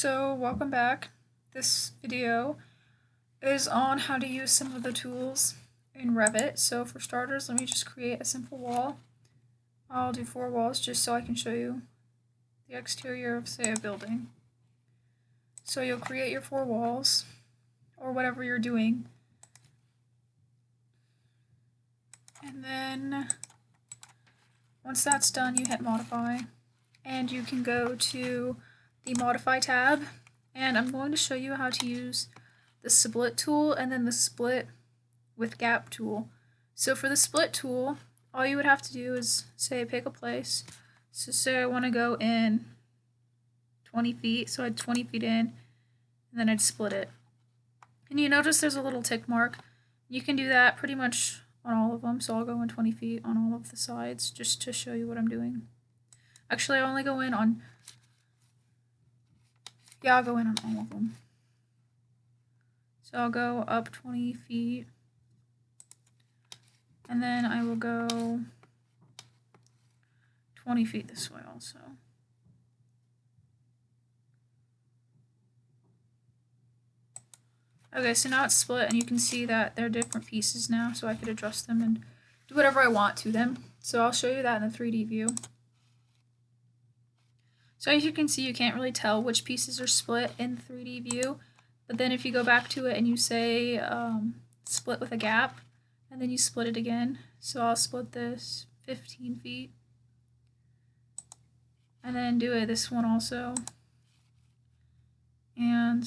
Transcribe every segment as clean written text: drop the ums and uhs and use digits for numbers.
So welcome back. This video is on how to use some of the tools in Revit. So for starters, let me just create a simple wall. I'll do 4 walls just so I can show you the exterior of, say, a building. So you'll create your 4 walls, or whatever you're doing. And then once that's done, you hit modify, and you can go to the modify tab, and I'm going to show you how to use the split tool and then the split with gap tool. So for the split tool, all you would have to do is say pick a place. So say I want to go in 20 feet, so I'd 20 feet in, and then I'd split it. And you notice there's a little tick mark. You can do that pretty much on all of them, so I'll go in 20 feet on all of the sides just to show you what I'm doing. Actually, I only go in on, I'll go in on all of them. So I'll go up 20 feet, and then I will go 20 feet this way also. Okay, so now it's split, and you can see that they're different pieces now, so I could adjust them and do whatever I want to them. So I'll show you that in the 3D view. So as you can see, you can't really tell which pieces are split in the 3D view, but then if you go back to it and you say split with a gap, and then you split it again, so I'll split this 15 feet, and then do it this one also, and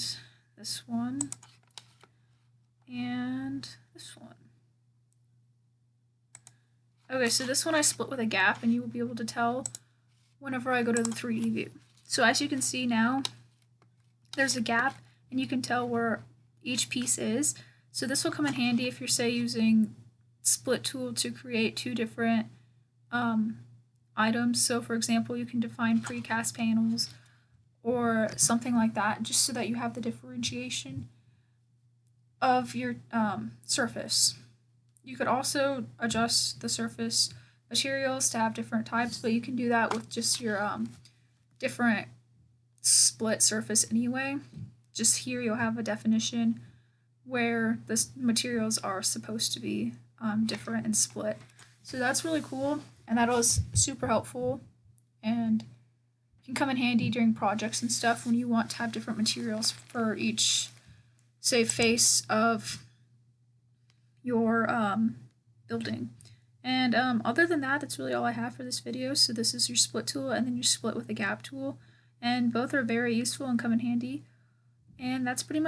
this one, and this one. Okay, so this one I split with a gap, and you will be able to tell whenever I go to the 3D view. So as you can see now, there's a gap, and you can tell where each piece is. So this will come in handy if you're, say, using split tool to create 2 different items. So for example, you can define precast panels or something like that, just so that you have the differentiation of your surface. You could also adjust the surface materials to have different types, but you can do that with just your different split surface anyway. Just here you'll have a definition where the materials are supposed to be different and split. So that's really cool, and that was super helpful, and can come in handy during projects and stuff when you want to have different materials for each, say, face of your building. And other than that, that's really all I have for this video. So this is your split tool, and then your split with a gap tool, and both are very useful and come in handy, and that's pretty much